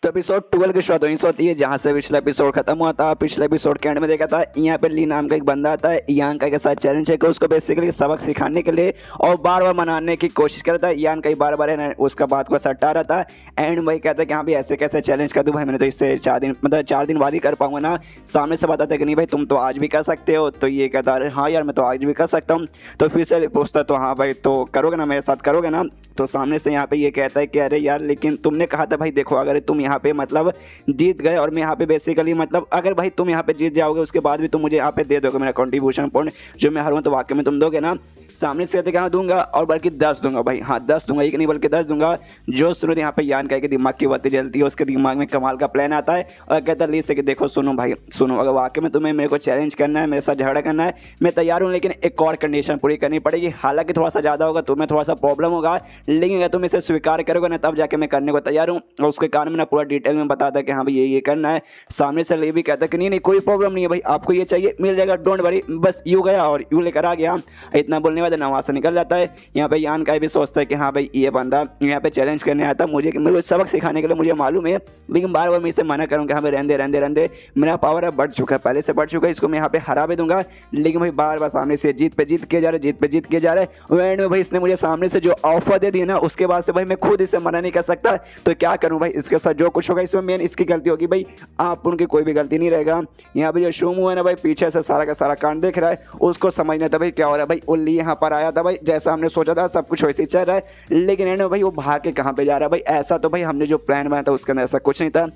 तो एपिसोड 12 की शुरुआत वहीं से होती है जहाँ से पिछला एपिसोड खत्म हुआ था। पिछले एपिसोड के एंड में देखा था यहाँ पे ली नाम का एक बंदा आता है, यांका के साथ चैलेंज है कि उसको बेसिकली सबक सिखाने के लिए और बार बार मनाने की कोशिश करता है। यांका बार बार उसका बात को सट्टा रहा था। एंड वही कहता है कि हाँ भाई ऐसे कैसे चैलेंज कर दूँ भाई, मैंने तो इससे 4 दिन बाद ही कर पाऊंगा ना। सामने से बताता है कि नहीं भाई तुम तो आज भी कर सकते हो। तो ये कहता है हाँ यार मैं तो आज भी कर सकता हूँ। तो फिर से पूछता तो हाँ भाई तो करोगे ना, मेरे साथ करोगे ना। तो सामने से यहाँ पे ये कहता है कि अरे यार लेकिन तुमने कहा था भाई देखो अगर तुम यहाँ पे मतलब जीत गए और मैं यहाँ पे बेसिकली मतलब अगर भाई तुम यहाँ पे जीत जाओगे उसके बाद भी तुम मुझे यहाँ पे दे दोगे मेरा कंट्रीब्यूशन पॉइंट जो मैं हारूं तो वाकई में तुम दोगे ना। सामने से कहते कि हाँ दूंगा और बल्कि 10 दूंगा भाई, हाँ 10 दूंगा, एक नहीं बल्कि 10 दूंगा। जो सुनो यहाँ पे यान के दिमाग की बत्ती जलती है, उसके दिमाग में कमाल का प्लान आता है और कहता है ली से कि देखो सुनो भाई सुनो, अगर वाकई में तुम्हें मेरे को चैलेंज करना है, मेरे साथ झगड़ा करना है, मैं तैयार हूँ, लेकिन एक और कंडीशन पूरी करनी पड़ेगी। हालांकि थोड़ा सा ज़्यादा होगा, तुम्हें थोड़ा सा प्रॉब्लम होगा, लेकिन अगर तुम इसे स्वीकार करोगे ना तब जाके मैं करने को तैयार हूँ। और उसके कारण में ना पूरा डिटेल में बताता है कि हाँ भाई ये करना है। सामने से ले भी कहता है कि नहीं कोई प्रॉब्लम नहीं है भाई, आपको ये चाहिए मिल जाएगा, डोंट वरी। बस यूँ गया और यूँ लेकर आ गया। इतना बोलने के बाद ना वहाँ से निकल जाता है। यहाँ पे यान का भी सोचता है कि हाँ भाई ये बंदा यहाँ पे चैलेंज करने आया था मुझे, मेरे को सबक सिखाने के लिए मुझे मालूम है, लेकिन बार बार मैं इसे मना करूँगा हाँ भाई रहने मेरा पावर है बढ़ चुका है, पहले से बढ़ चुका है, इसको मैं यहाँ पे हरा भी दूंगा। लेकिन भाई बार बार सामने से जीत पे जीत किए जा रहे एंड में भाई इसने मुझे सामने से जो ऑफर दे दी ना उसके बाद से भाई मैं खुद इसे मना नहीं कर सकता। तो क्या करूँ भाई, इसके साथ जो कुछ होगा इसमें मेन इसकी गलती होगी भाई, आप उनकी कोई भी गलती नहीं रहेगा। यहाँ पे जो शोमू है ना भाई पीछे से सारा का सारा कांड देख रहा है, उसको समझना था भाई क्या हो रहा है। भाई उल्ली यहाँ पर आया था भाई, जैसा हमने सोचा था सब कुछ वैसे ही चल रहा है, लेकिन एंड में भाई वो भाग के कहाँ पे जा रहा है भाई, ऐसा तो भाई हमने जो प्लान बनाया था उसके अंदर ऐसा कुछ नहीं था।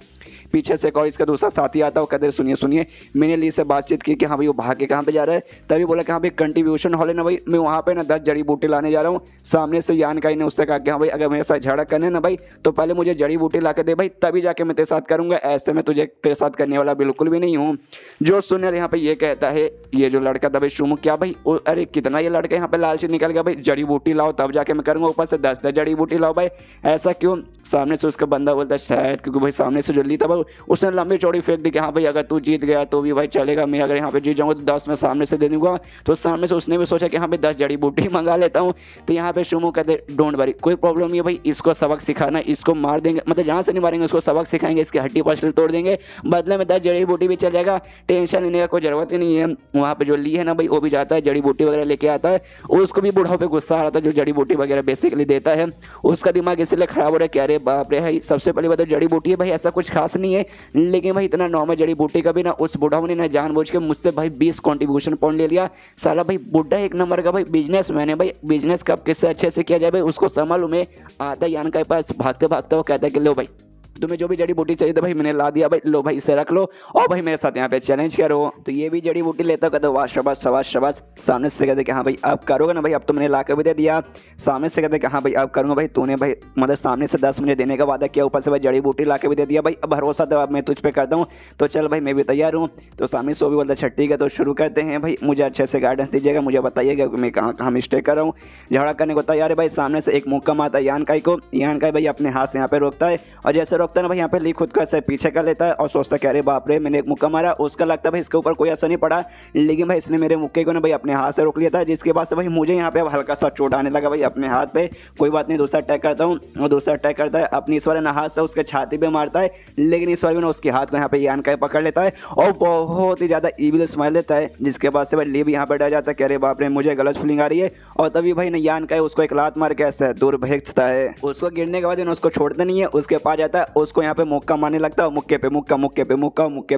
पीछे से एक और इसका दूसरा साथी आता है, वो कहते सुनिए मैंने ली से बातचीत की कि हाँ भाई वो भाग के कहाँ पे जा रहा है। तभी बोला कि हाँ भाई कंट्रीब्यूशन हॉल है ना भाई, मैं वहाँ पे ना 10 जड़ी बूटी लाने जा रहा हूँ। सामने से यान का ही ने उससे कहा कि हाँ भाई अगर मेरे साथ झगड़ा करने ना भाई तो पहले मुझे जड़ी बूटी ला के दे भाई, तभी जाके मैं तेरे साथ करूँगा, ऐसे में तुझे तेरे साथ करने वाला बिल्कुल भी नहीं हूँ। जो सुनिए यहाँ पे ये कहता है ये जो लड़का था भाई शुमू, क्या भाई अरे कितना ये लड़का यहाँ पे लालची निकल गया भाई, जड़ी बूटी लाओ तब जाके मैं करूँगा, ऊपर से 10 जड़ी बूटी लाओ भाई, ऐसा क्यों। सामने से उसका बंदा बोलता है शायद क्योंकि भाई सामने से जो ली था भाई उसने लंबी चौड़ी फेंक दी कि हाँ भाई अगर तू जीत गया तो भी भाई चलेगा, मैं अगर यहाँ पे जीत जाऊँगा तो 10 में सामने से दे दूंगा। तो सामने से उसने भी सोचा कि हाँ भाई 10 जड़ी बूटी मंगा लेता हूँ। तो यहाँ पे शुमू कहते डोंट वरी कोई प्रॉब्लम नहीं है भाई, इसको सबक सिखाना, इसको मार देंगे, मतलब जहाँ से नहीं मारेंगे उसको सबक सिखाएंगे, इसकी हड्डी पसली तोड़ देंगे, बदले में 10 जड़ी बूटी भी चल जाएगा, टेंशन लेने का कोई जरूरत ही नहीं है। वहाँ पे जो ली है ना भाई वो भी जाता है जड़ी बूटी वगैरह लेके आता है, उसको भी बूढ़ाओं पे गुस्सा आ रहा था जो जड़ी बूटी वगैरह बेसिकली देता है, उसका दिमाग इसलिए खराब हो रहा है कि अरे बाप रे भाई सबसे पहली बात तो जड़ी बूटी है भाई ऐसा कुछ खास नहीं है, लेकिन भाई इतना नॉर्मल जड़ी बूटी का भी ना उस बुढ़ाऊ ने ना जानबूझ के मुझसे भाई 20 कंट्रीब्यूशन पॉइंट ले लिया। साला भाई बुढ़ा एक नंबर का भाई बिजनेसमैन है भाई, बिजनेस कब किससे अच्छे से किया जाए भाई उसको संभालू में। आता है यान के पास भागते भागते वो कहता है कि लो भाई तुम्हें जो भी जड़ी बूटी चाहिए था भाई मैंने ला दिया भाई, लो भाई इसे रख लो और भाई मेरे साथ यहाँ पे चैलेंज करो। तो ये भी जड़ी बूटी लेता कहते वाह शाबाश शाबाश शाबाश। सामने से कहते कि हाँ भाई अब करोगे ना भाई, अब तो मैंने ला कर भी दे दिया। सामने से कहते कि हाँ भाई अब करूँगा भाई, तूने भाई मतलब सामने से 10 मुझे देने का वादा किया, ऊपर से भाई जड़ी बूटी ला के भी दे दिया भाई, अब भरोसा तो अब मैं तुझ पर करता हूँ, तो चल भाई मैं भी तैयार हूँ। तो सामने से वो भी बोलता है ठीक है तो शुरू करते हैं भाई, मुझे अच्छे से गाइडेंस दीजिएगा, मुझे बताइएगा कि मैं कहाँ मिस्टेक कर रहा हूँ। झगड़ा करने को तैयार है भाई। सामने से एक मुक्का मारता है यान को, यान भाई अपने हाथ से यहाँ पे रोकता है और जैसे रोकता है ना भाई यहाँ पे ली खुद को ऐसे पीछे कर लेता है और सोचता है कि अरे बाप रे मैंने एक मुक्का मारा, उसका लगता है भाई इसके ऊपर कोई असर नहीं पड़ा, लेकिन भाई इसने मेरे मुक्के को ना भाई अपने हाथ से रोक लिया था, जिसके बाद से भाई मुझे यहाँ पे हल्का सा चोट आने लगा भाई अपने हाथ पे। कोई बात नहीं, दूसरा अटैक करता हूँ और दूसरा अटैक करता है अपनी इस वाले ना हाथ से उसके छाती पे मारता है, लेकिन इस वाले ना उसके हाथ को यहाँ पे यान का पकड़ लेता है और बहुत ही ज्यादा ईविल स्माइल देता है, जिसके बाद से भाई ली भी यहाँ पे डर जाता है कि अरे बाप रे मुझे गलत फीलिंग आ रही है। और तभी भाई ना यान का उसको एक लात मार के ऐसे दूर भेजता है, उसको गिरने के बाद उसको छोड़ता नहीं है, उसके पास जाता है, उसको यहाँ पे मुक्का मारने लगता है, मुक्के पे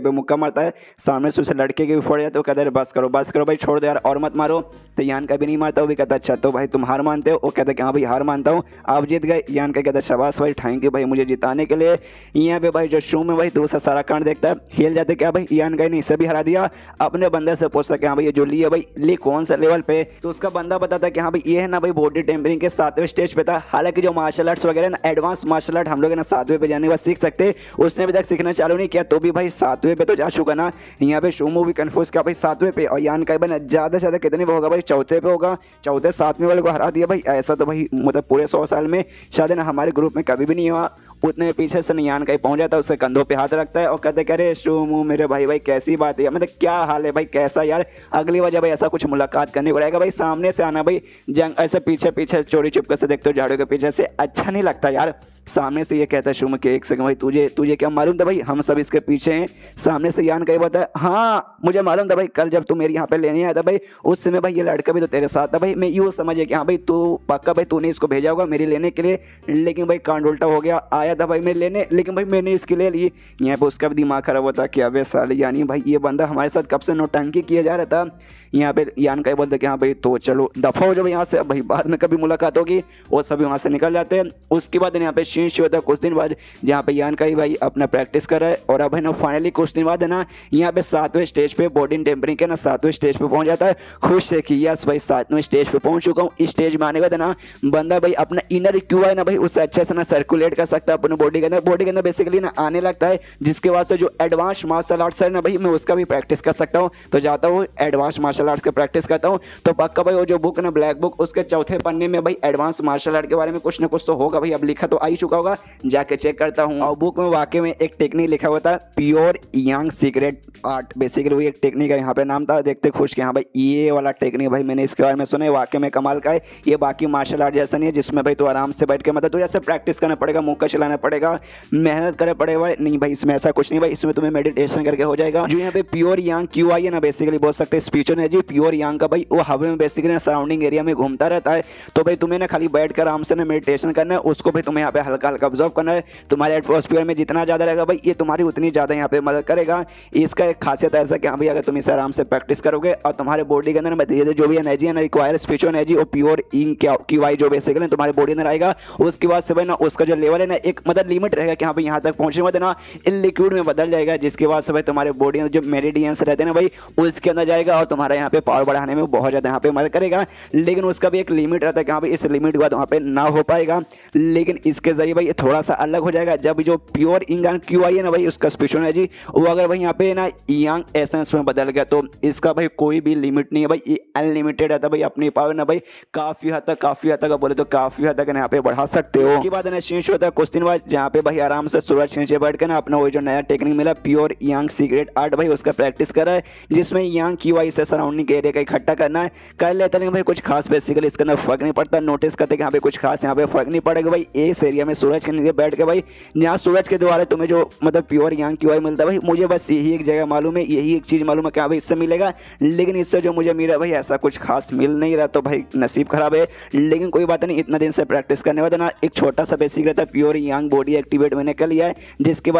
मुक्का मारता है। सामने से उसे लड़के के भी फोड़ जाते हो, कहते हैं बस करो भाई छोड़ दो यार और मत मारो। तो यान का भी नहीं मारता, वो भी कहता है अच्छा तो भाई तुम हार मानते हो, वो कहता है कि हाँ भाई हार मानता हूँ, आप जीत गए। यान का कहता है शाबाश भाई थैंक यू भाई मुझे जिताने के लिए। यहाँ पे भाई जो शो में भाई दूसरा सारा कांड देखता है, हिल जाते क्या भाई यान का ने इसे भी हरा दिया। अपने बंदे से पूछता कि हाँ भाई ये जो ली है भाई ली कौन सा लेवल पे, तो उसका बंदा बताता है कि हाँ भाई ये है ना भाई बॉडी टेम्परिंग के 7वें स्टेज पे था। हालांकि जो मार्शल आर्ट्स वगैरह ना एडवांस मार्शल आर्ट हम लोग ना 7वें पे जाने के बाद सीख सकते, उसने अभी तक सीखना चालू नहीं किया, तो भी भाई 7वें पे तो जा चुका ना। यहाँ पे शोमू भी कंफ्यूज किया भाई 7वें पे, और यान का बना ज़्यादा से ज़्यादा कितने पे होगा भाई, 4थे पे होगा, 4थे 7वें वाले को हरा दिया भाई। ऐसा तो भाई मतलब पूरे 100 साल में शायद ना हमारे ग्रुप में कभी भी नहीं हुआ। उतने पीछे से यान का पहुंच जाता है, उसके कंधों पे हाथ रखता है और कहते अरे शोमू मेरे भाई कैसी बात है, मतलब क्या हाल है भाई कैसा यार, अगली बार जब भाई ऐसा कुछ मुलाकात करने को रहेगा भाई सामने से आना भाई, जंग ऐसे पीछे चोरी चुपके से देखते हो झाड़ू के पीछे से, अच्छा नहीं लगता यार। सामने से ये कहता है शुम के एक सेकंड भाई तुझे तुझे क्या मालूम था भाई हम सब इसके पीछे हैं। सामने से यान का ये बताया हाँ मुझे मालूम था भाई कल जब तू मेरे यहाँ पे लेने आया था भाई उस समय भाई ये लड़का भी तो तेरे साथ था भाई। मैं यूँ समझे कि हाँ भाई तू पक्का भाई तूने इसको भेजा होगा मेरे लेने के लिए, लेकिन भाई कांड उल्टा हो गया। आया था भाई मेरे लेने लेकिन भाई मैंने इसके ले ली। यहाँ पे उसका भी दिमाग खराब होता कि अबे साले यानी भाई ये बंदा हमारे साथ कब से नौटंकी किया जा रहा था। यहाँ पे यान का बोलते कि हाँ भाई तो चलो दफा हो जाओ यहाँ से, अब भाई बाद में कभी मुलाकात होगी। वो सभी वहाँ से निकल जाते हैं। उसके बाद यहाँ पे शीश होता है कुछ दिन बाद जहाँ पे यान का ही भाई अपना प्रैक्टिस कर रहा है। और अब है ना फाइनली कुछ दिन बाद है ना यहाँ पे 7वें स्टेज पे बॉडी टेम्परिंग के ना 7वें स्टेज पे पहुंच जाता है। खुश है कि यस भाई 7वें स्टेज पे पहुंच चुका हूँ। इस स्टेज में आने के बाद ना बंदा भाई अपना इनर क्यू है ना भाई उससे अच्छे से ना सर्कुलेट कर सकता है अपने बॉडी के अंदर बेसिकली ना आने लगता है, जिसके बाद से जो एडवांस मार्शल आर्ट्स है ना भाई मैं उसका भी प्रैक्टिस कर सकता हूँ। तो जाता हूँ एडवांस मार्शल आर्ट्स का प्रैक्टिस करता हूँ। तो पक्का भाई वो जो बुक ना ब्लैक बुक उसके चौथे पन्ने में भाई एडवांस मार्शल आर्ट के बारे में कुछ ना कुछ तो होगा भाई, अब लिखा तो आ ही चुका होगा, जाके चेक करता हूँ। और बुक में वाकई में एक टेक्निक लिखा हुआ था प्योर यांग सीक्रेट आर्ट, बेसिकली वो एक टेक्निक है यहाँ पे नाम था। देखते खुश के हाँ भाई ये वाला टेक्निक भाई मैंने इसके बारे में सुना है, वाकई में कमाल का है। ये बाकी मार्शल आर्ट जैसा नहीं है जिसमें भाई तो आराम से बैठ के मतलब तो जैसे प्रैक्टिस करना पड़ेगा, मुक्का चलाना पड़ेगा, मेहनत करना पड़ेगा। नहीं भाई इसमें ऐसा कुछ नहीं भाई, इसमें तुम्हें मेडिटेशन करके हो जाएगा। जो यहाँ पे प्योर यांग क्यू आई है ना बेसिकली बोल सकते हैं स्पिरिचुअल एनर्जी प्योर यांग का भाई वो हवा में बेसिकली सराउंडिंग एरिया में घूमता रहता है। तो भाई तुम्हें ना खाली बैठ कर आराम से ना मेडिटेशन करना है, उसको भाई तुम्हें यहाँ पे हल्का हल्का ऑब्जर्व करना है। तुम्हारे एटमॉस्फेयर में जितना ज़्यादा रहेगा भाई ये तुम्हारी उतनी ज़्यादा यहाँ पे मदद करेगा। इसका एक खासियत ऐसा कि हाँ भाई अगर तुम इसे आराम से प्रैक्टिस करोगे और तुम्हारे बॉडी के अंदर धीरे धीरे जो भी एनर्जी है ना रिक्वायर स्पिरिचुअल एनर्जी और प्योर इंग क्यू आई जो बेसिकली तुम्हारे बॉडी अंदर आएगा, उसके बाद से भाई ना उसका जो लेवल है ना एक मतलब लिमिट रहेगा कि हाँ भाई यहाँ तक पहुँचने बाद ना इन लिक्विड में बदल जाएगा, जिसके बाद से भाई तुम्हारे बॉडी में जो मेरिडियंस रहते हैं ना भाई उसके अंदर जाएगा और तुम्हारा यहाँ पे पावर बढ़ाने में बहुत ज़्यादा यहाँ पे मदद करेगा। लेकिन उसका भी एक लिमिट रहता है कि हाँ भाई इस लिमिट के बाद वहाँ पे ना हो पाएगा। लेकिन इसके जरिए भाई ये थोड़ा सा अलग हो जाएगा जब जो प्योर इंग क्यू आई है ना भाई उसका स्पिरिचुअल एनर्जी वो अगर भाई यहाँ पे ना यांग एसेंस में बदल गया तो इसका भाई कोई भी लिमिट नहीं है भाई, ये अनलिमिटेड रहता है भाई। अपनी पावर ना भाई काफ़ी हद तक बोले तो काफ़ी हद तक यहाँ पे बढ़ा सकते हो। उसके बाद ना शीश होता है कुछ दिन बाद जहाँ पे भाई आराम से सूरज नीचे बैठ के ना अपना वही जो नया टेक्निक मिला प्योर यांग सीक्रेट आर्ट भाई उसका प्रैक्टिस कर रहा है, जिसमें यांग क्यू आई से सराउंडिंग एरिया का इकट्ठा करना है। कर लेता नहीं भाई कुछ खास बेसिकली इसके अंदर फर्क नहीं पड़ता। नोटिस करते कि यहाँ पे कुछ खास यहाँ पे फर्क नहीं पड़ेगा भाई। इस एरिया में सूरज के नीचे बैठ के भाई यहाँ सूरज के द्वारा तुम्हें जो मतलब प्योर यांग क्यू आई मिलता है भाई मुझे बस यही एक जगह मालूम है, यही एक चीज़ मालूम है कि हाँ भाई इससे मिलेगा। लेकिन इससे जो मुझे मिला भाई ऐसा कुछ खास मिल नहीं रहा, तो भाई नसीब खराब है। लेकिन कोई बात नहीं, इतना दिन से प्रैक्टिस करने बाद ना एक छोटा सा बेसिक रहता है प्योर यांग बॉडी एक्टिवेट मैंने कर लिया है, जिसके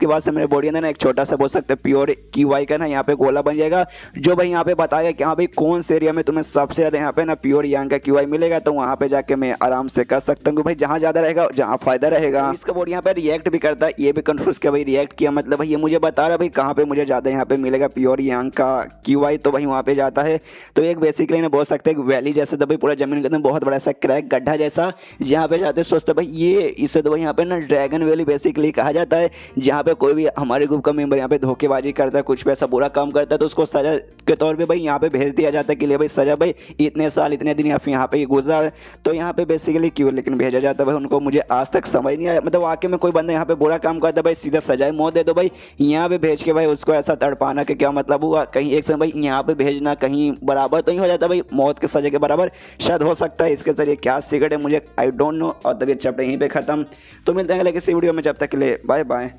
बाद से मेरे बॉडी अंदर ना एक छोटा सा बोल सकते हैं प्योर क्यू आई का ना यहाँ पे गोला बन जाएगा, जो भाई यहाँ पे बताएगा कि हाँ भाई कौन से एरिया में तुम्हें सबसे ज़्यादा यहाँ पे ना प्योर यांग का क्यू आई मिलेगा। तो वहाँ पे जाके मैं आराम से कर सकता हूँ भाई, जहाँ ज़्यादा रहेगा जहाँ फायदा रहेगा। इसका बॉडी यहाँ पे रिएक्ट भी करता है, ये भी कंफ्यूज किया भाई रिएक्ट किया मतलब भाई ये मुझे बता रहा भाई कहाँ पे मुझे ज़्यादा यहाँ पे मिलेगा प्योर यांग का क्यू आई, तो भाई वहाँ पे जाता है। तो एक बेसिकली ना बोल सकते हैं वैली जैसे तो भाई पूरा जमीन के अंदर बहुत बड़ा सा क्रैक गड्ढा जैसा, जहाँ पे जाते सोचते भाई ये इसे तो भाई यहाँ पे ना ड्रैगन वैली बेसिकली कहा जाता है, जहाँ पे कोई भी हमारे ग्रुप का मेंबर यहाँ पे धोखेबाजी करता है, कुछ पैसा बुरा काम करता है तो उसको सजा के तौर पे भाई यहाँ पे भेज दिया जाता है कि ले भाई सजा भाई इतने साल इतने दिन यहाँ पे गुजर। तो यहाँ पे बेसिकली क्यों लेकिन भेजा जाता है भाई उनको, मुझे आज तक समझ नहीं आया मतलब वाकई में कोई बंदा यहाँ पे बुरा काम करता है भाई सीधा सजाए मौत दे दो भाई, यहाँ पे भेज के भाई उसको ऐसा तड़पाना कि क्या मतलब हुआ, कहीं एक समय भाई यहाँ पे भेजना कहीं बराबर तो नहीं हो जाता भाई मौत के सजा के बराबर शायद हो सकता है। इसके जरिए क्या सीक्रेट है मुझे आई डोंट नो। और तभी चैप्टर यहीं पे खत्म, तो मिलते हैं अगले किसी वीडियो में, जब तक के लिए बाय बाय।